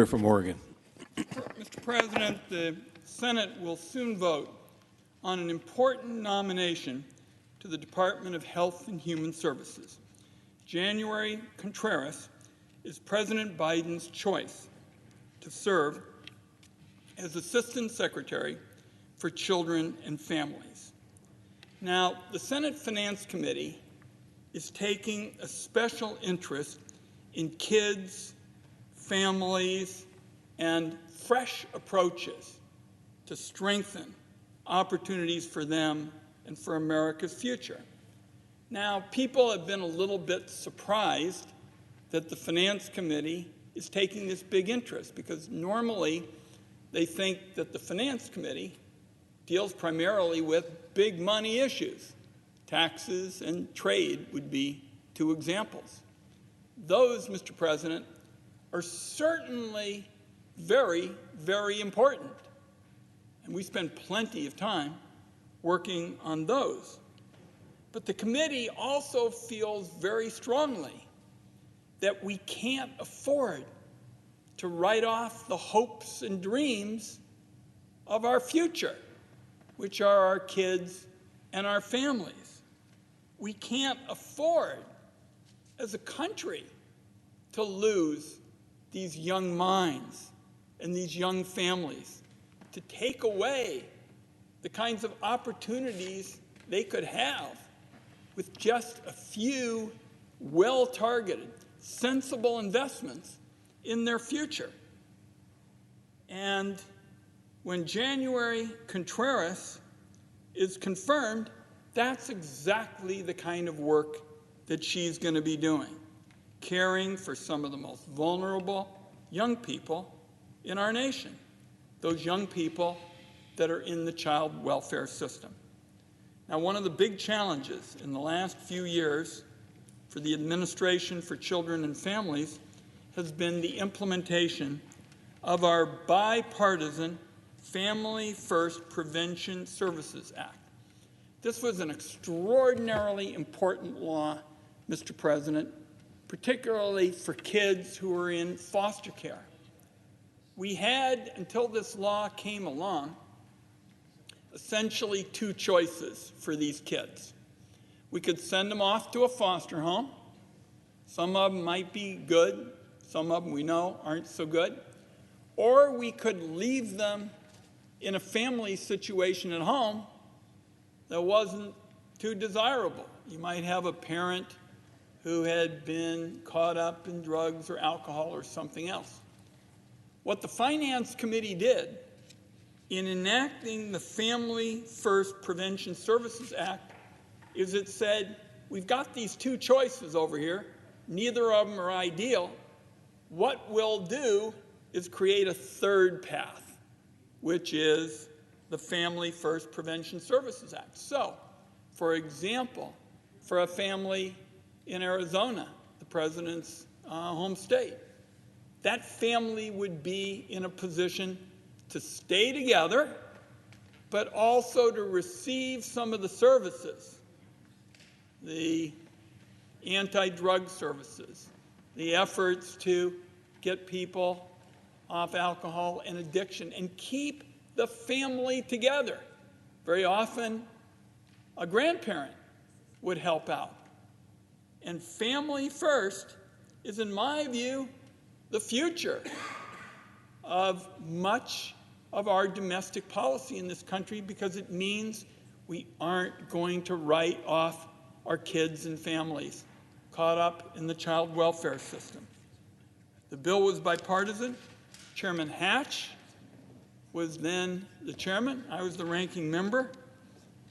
From Oregon. Mr. President, the Senate will soon vote on an important nomination to the Department of Health and Human Services. January Contreras is President Biden's choice to serve as Assistant Secretary for Children and Families. Now, the Senate Finance Committee is taking a special interest in kids, families, and fresh approaches to strengthen opportunities for them and for America's future. Now, people have been a little bit surprised that the Finance Committee is taking this big interest, because normally they think that the Finance Committee deals primarily with big money issues. Taxes and trade would be two examples. Those, Mr. President, are certainly very, very important. And we spend plenty of time working on those. But the committee also feels very strongly that we can't afford to write off the hopes and dreams of our future, which are our kids and our families. We can't afford, as a country, to lose these young minds and these young families, to take away the kinds of opportunities they could have with just a few well-targeted, sensible investments in their future. And when January Contreras is confirmed, that's exactly the kind of work that she's going to be doing, caring for some of the most vulnerable young people in our nation, those young people that are in the child welfare system. Now, one of the big challenges in the last few years for the Administration for Children and Families has been the implementation of our bipartisan Family First Prevention Services Act. This was an extraordinarily important law, Mr. President, particularly for kids who are in foster care. We had, until this law came along, essentially two choices for these kids. We could send them off to a foster home. Some of them might be good. Some of them we know aren't so good. Or we could leave them in a family situation at home that wasn't too desirable. You might have a parent who had been caught up in drugs or alcohol or something else. What the Finance Committee did in enacting the Family First Prevention Services Act is it said, we've got these two choices over here. Neither of them are ideal. What we'll do is create a third path, which is the Family First Prevention Services Act. So, for example, for a family in Arizona, the president's home state, that family would be in a position to stay together, but also to receive some of the services, the anti-drug services, the efforts to get people off alcohol and addiction and keep the family together. Very often, a grandparent would help out. And Family First is, in my view, the future of much of our domestic policy in this country, because it means we aren't going to write off our kids and families caught up in the child welfare system. The bill was bipartisan. Chairman Hatch was then the chairman. I was the ranking member.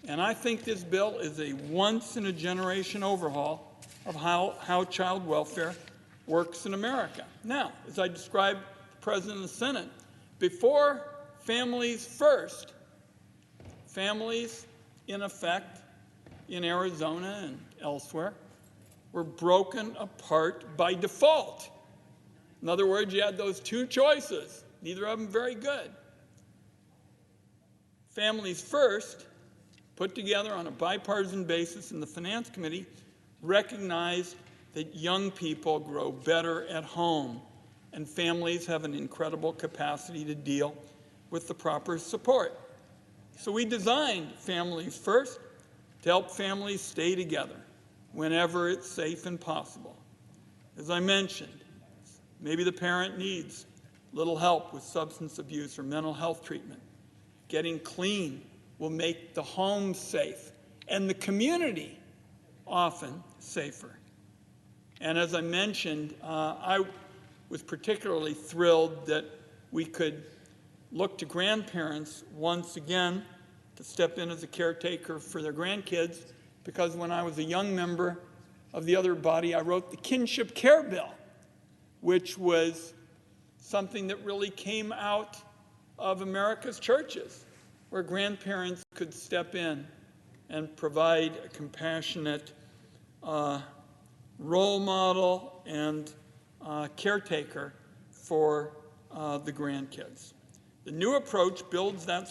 And I think this bill is a once-in-a-generation overhaul of how child welfare works in America. Now, as I described the President of the Senate, before Families First, families, in effect, in Arizona and elsewhere, were broken apart by default. In other words, you had those two choices, neither of them very good. Families First, put together on a bipartisan basis in the Finance Committee, recognized that young people grow better at home and families have an incredible capacity to deal with the proper support. So we designed Families First to help families stay together whenever it's safe and possible. As I mentioned, maybe the parent needs little help with substance abuse or mental health treatment. Getting clean will make the home safe and the community often safer. And as I mentioned, I was particularly thrilled that we could look to grandparents once again to step in as a caretaker for their grandkids, because when I was a young member of the other body, I wrote the Kinship Care Bill, which was something that really came out of America's churches, where grandparents could step in and provide a compassionate role model and caretaker for the grandkids. The new approach builds that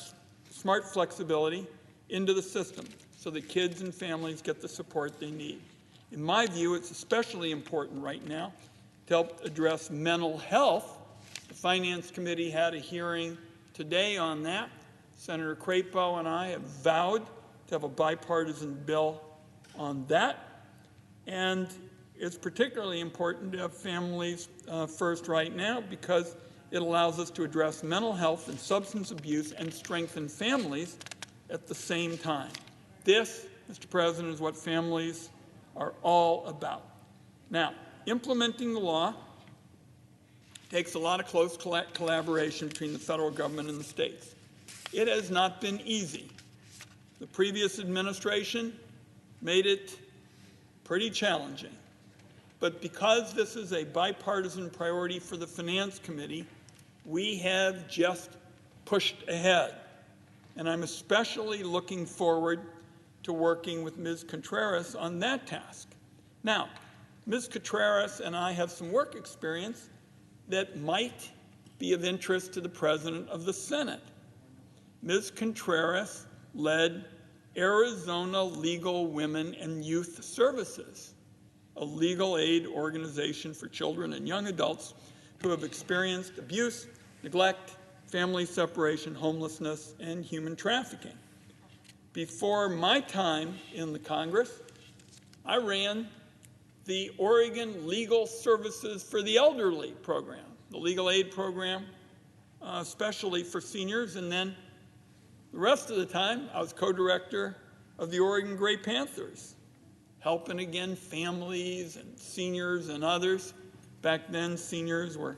smart flexibility into the system so that kids and families get the support they need. In my view, it's especially important right now to help address mental health. The Finance Committee had a hearing today on that. Senator Crapo and I have vowed to have a bipartisan bill on that. And it's particularly important to have Families First right now because it allows us to address mental health and substance abuse and strengthen families at the same time. This, Mr. President, is what families are all about. Now, implementing the law takes a lot of close collaboration between the federal government and the states. It has not been easy. The previous administration made it pretty challenging. But because this is a bipartisan priority for the Finance Committee, we have just pushed ahead. And I'm especially looking forward to working with Ms. Contreras on that task. Now, Ms. Contreras and I have some work experience that might be of interest to the President of the Senate. Ms. Contreras led Arizona Legal Women and Youth Services, a legal aid organization for children and young adults who have experienced abuse, neglect, family separation, homelessness, and human trafficking. Before my time in the Congress, I ran the Oregon Legal Services for the Elderly program, the legal aid program, especially for seniors. And then the rest of the time, I was co-director of the Oregon Gray Panthers, helping again families and seniors and others. Back then, seniors were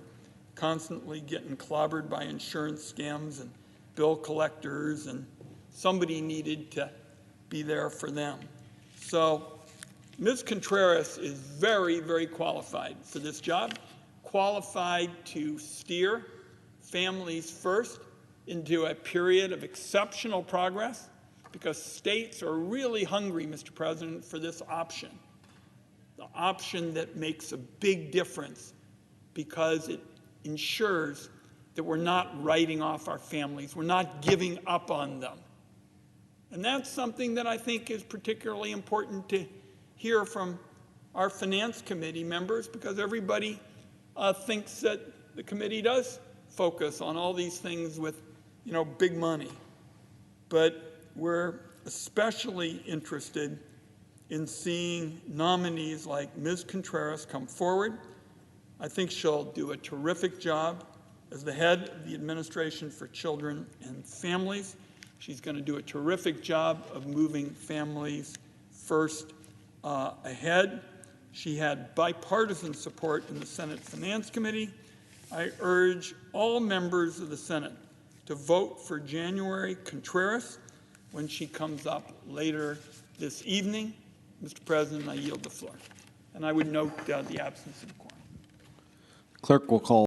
constantly getting clobbered by insurance scams and bill collectors, and somebody needed to be there for them. So Ms. Contreras is very, very qualified for this job, qualified to steer Families First into a period of exceptional progress, because states are really hungry, Mr. President, for this option, the option that makes a big difference because it ensures that we're not writing off our families, we're not giving up on them. And that's something that I think is particularly important to hear from our Finance Committee members, because everybody thinks that the committee does focus on all these things with, big money. But we're especially interested in seeing nominees like Ms. Contreras come forward. I think she'll do a terrific job as the head of the Administration for Children and Families. She's going to do a terrific job of moving Families First ahead. She had bipartisan support in the Senate Finance Committee. I urge all members of the Senate to vote for January Contreras when she comes up later this evening. Mr. President, I yield the floor. And I would note the absence of quorum. Clerk will call